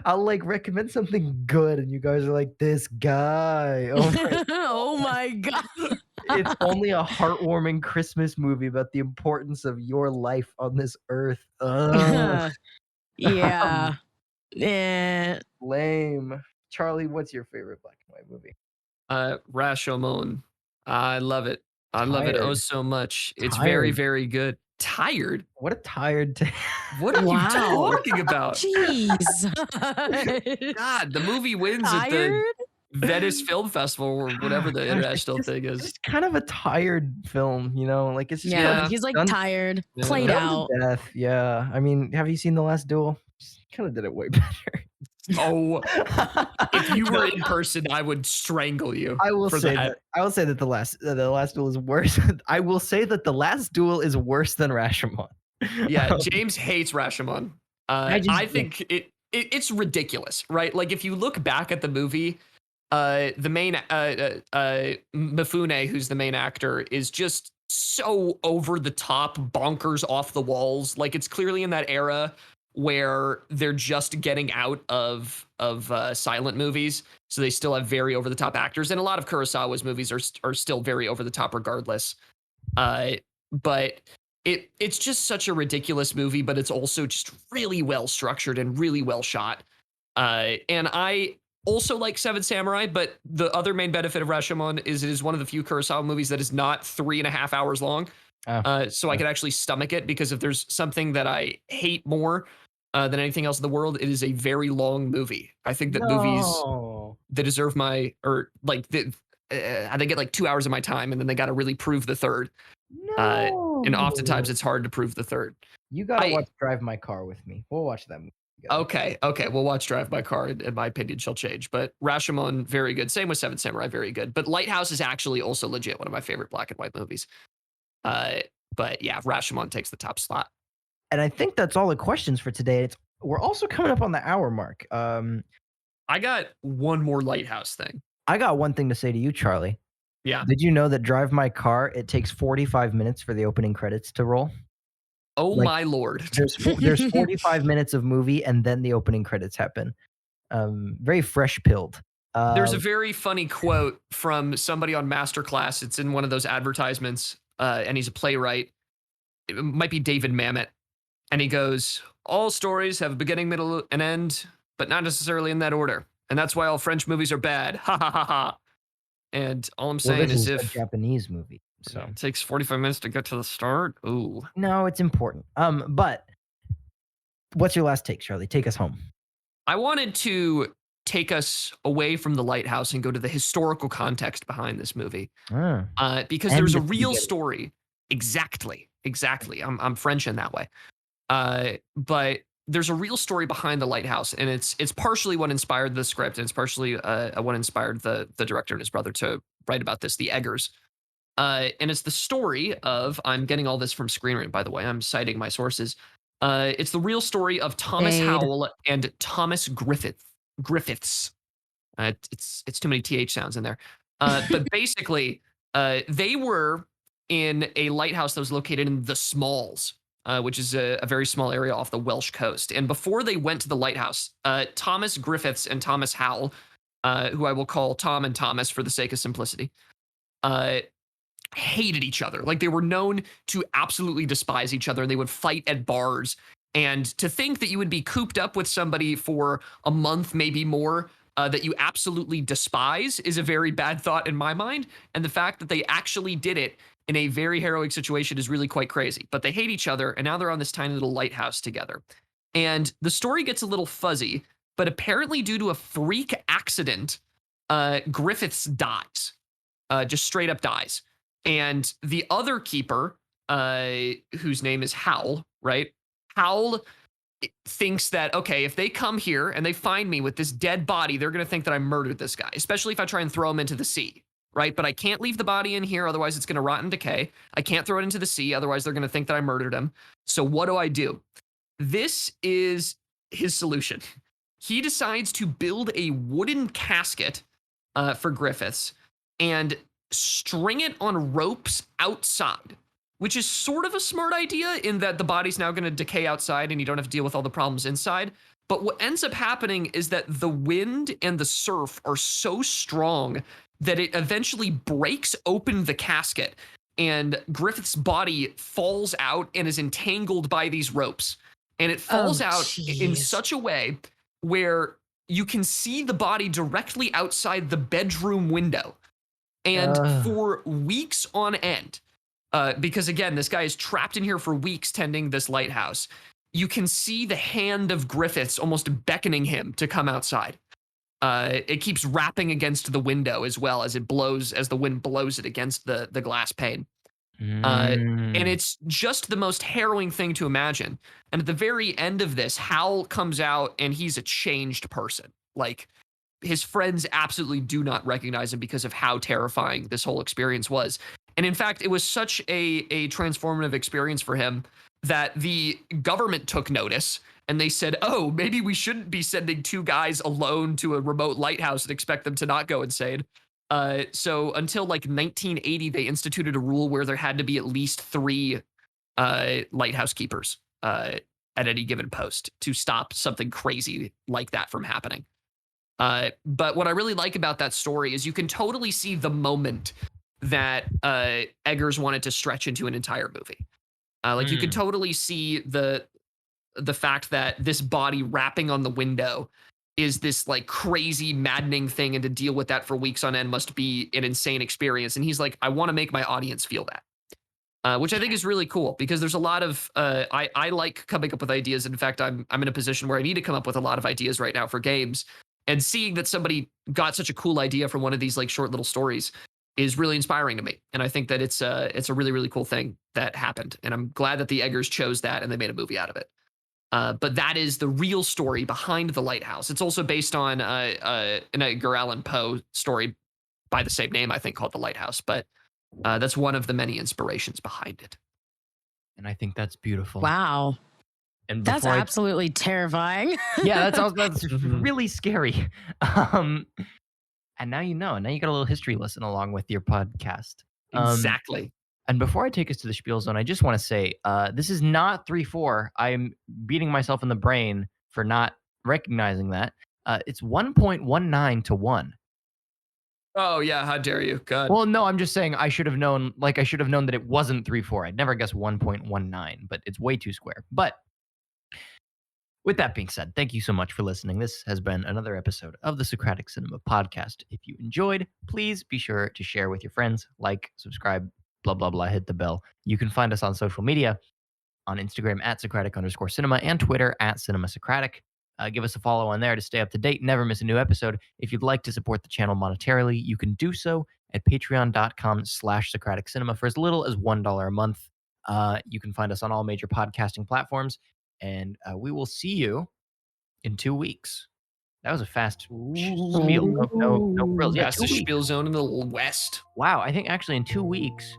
I'll recommend something good, and you guys are like, this guy. Oh my god! It's only a heartwarming Christmas movie about the importance of your life on this earth. Yeah. Lame. Charlie, what's your favorite black and white movie? Rashomon. I love it. I love it so much. It's very, very good. Tired? What a tired What are you talking about? Jeez. God, the movie wins Tired? Venice Film Festival or whatever the Gosh, international thing is. it's kind of a tired film, you know? Like it's just Yeah, Yeah. he's like done, tired, Yeah. played done out. to death. Yeah. I mean, have you seen The Last Duel? Kind of did it way better. Oh, if you were in person, I would strangle you. I will for say that. that. I will say that the last duel is worse. I will say that the last duel is worse than Rashomon. Yeah, James hates Rashomon. I think it's ridiculous, right? Like if you look back at the movie, the main Mifune, who's the main actor, is just so over the top, bonkers, off the walls. Like it's clearly in that era where they're just getting out of silent movies, so they still have very over the top actors, and a lot of Kurosawa's movies are still very over the top regardless. But it's just such a ridiculous movie, but it's also just really well structured and really well shot. And I also like Seven Samurai, but the other main benefit of Rashomon is it is one of the few Kurosawa movies that is not 3.5 hours long. So I could actually stomach it, because if there's something that I hate more than anything else in the world, it is a very long movie. I think that movies that deserve they get like 2 hours of my time, and then they got to really prove the third. And oftentimes it's hard to prove the third. You gotta watch Drive My Car with me. We'll watch that movie together. Okay, we'll watch Drive My Car, and my opinion shall change. But Rashomon, very good. Same with Seven Samurai, very good. But Lighthouse is actually also legit one of my favorite black and white movies. But yeah, Rashomon takes the top slot. And I think that's all the questions for today. We're also coming up on the hour mark. I got one more Lighthouse thing. I got one thing to say to you, Charlie. Yeah. Did you know that Drive My Car, it takes 45 minutes for the opening credits to roll? Oh my lord. There's 45 minutes of movie, and then the opening credits happen. Very fresh pilled. There's a very funny quote from somebody on Masterclass. It's in one of those advertisements, and he's a playwright. It might be David Mamet. And he goes, all stories have a beginning, middle, and end, but not necessarily in that order. And that's why all French movies are bad. Ha ha ha ha. And all I'm saying this is a if Japanese movie, so it takes 45 minutes to get to the start. Ooh. No, it's important. But what's your last take, Charlie? Take us home. I wanted to take us away from the Lighthouse and go to the historical context behind this movie. Because there's a real story. Exactly. I'm French in that way. But there's a real story behind the Lighthouse, and it's partially what inspired the script, and it's partially what inspired the director and his brother to write about this, the Eggers. And it's the story of, I'm getting all this from Screen Rant, by the way, I'm citing my sources. It's the real story of Thomas Howell and Thomas Griffiths. It's too many TH sounds in there. But basically, they were in a lighthouse that was located in the Smalls, which is a very small area off the Welsh coast. And before they went to the lighthouse, Thomas Griffiths and Thomas Howell, who I will call Tom and Thomas for the sake of simplicity, hated each other. Like, they were known to absolutely despise each other, and they would fight at bars. And to think that you would be cooped up with somebody for a month, maybe more, that you absolutely despise is a very bad thought in my mind. And the fact that they actually did it in a very heroic situation is really quite crazy. But they hate each other, and now they're on this tiny little lighthouse together. And the story gets a little fuzzy, but apparently due to a freak accident, Griffiths dies, just straight up dies. And the other keeper, whose name is Howell, right? Howell thinks that, okay, if they come here and they find me with this dead body, they're going to think that I murdered this guy, especially if I try and throw him into the sea, right? But I can't leave the body in here, otherwise it's going to rot and decay. I can't throw it into the sea, otherwise they're going to think that I murdered him. So what do? This is his solution. He decides to build a wooden casket for Griffiths and string it on ropes outside, which is sort of a smart idea in that the body's now going to decay outside and you don't have to deal with all the problems inside. But what ends up happening is that the wind and the surf are so strong that it eventually breaks open the casket, and Griffith's body falls out and is entangled by these ropes. And it falls out in such a way where you can see the body directly outside the bedroom window. And for weeks on end, because again, this guy is trapped in here for weeks tending this lighthouse, you can see the hand of Griffiths almost beckoning him to come outside. it keeps rapping against the window as well as the wind blows it against the glass pane. And it's just the most harrowing thing to imagine. And at the very end of this, Hal comes out and he's a changed person. Like, his friends absolutely do not recognize him because of how terrifying this whole experience was. And in fact, it was such a transformative experience for him that the government took notice and they said, oh, maybe we shouldn't be sending 2 guys alone to a remote lighthouse and expect them to not go insane. So until like 1980, they instituted a rule where there had to be at least 3 lighthouse keepers at any given post to stop something crazy like that from happening. But what I really like about that story is you can totally see the moment that Eggers wanted to stretch into an entire movie. Like you can totally see the fact that this body rapping on the window is this like crazy, maddening thing, and to deal with that for weeks on end must be an insane experience. And he's like, I want to make my audience feel that, which I think is really cool because there's a lot of I like coming up with ideas. In fact, I'm in a position where I need to come up with a lot of ideas right now for games. And seeing that somebody got such a cool idea from one of these like short little stories is really inspiring to me. And I think that it's a really, really cool thing that happened. And I'm glad that the Eggers chose that and they made a movie out of it. But that is the real story behind The Lighthouse. It's also based on an Edgar Allan Poe story by the same name, I think, called The Lighthouse. But that's one of the many inspirations behind it. And I think that's beautiful. Wow. And that's absolutely terrifying. Yeah, that's really scary. And now you know. Now you got a little history lesson along with your podcast. Exactly. And before I take us to the spiel zone, I just want to say this is not 3-4. I'm beating myself in the brain for not recognizing that. It's 1.19 to 1. Oh, yeah. How dare you? God. Well, no, I'm just saying I should have known. Like, I should have known that it wasn't 3-4. I'd never guess 1.19, but it's way too square. But with that being said, thank you so much for listening. This has been another episode of the Socratic Cinema Podcast. If you enjoyed, please be sure to share with your friends, like, subscribe, blah, blah, blah, hit the bell. You can find us on social media on Instagram at Socratic_cinema and Twitter at CinemaSocratic. Give us a follow on there to stay up to date, never miss a new episode. If you'd like to support the channel monetarily, you can do so at patreon.com/Socratic Cinema for as little as $1 a month. You can find us on all major podcasting platforms. And we will see you in 2 weeks. That was a fast spiel. No frills. Yeah, it's the spiel zone in the West. Wow, I think actually in 2 weeks,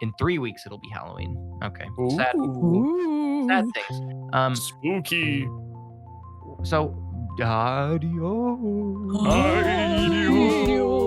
in 3 weeks, it'll be Halloween. Okay. Sad things. Spooky. So, adios. Adios.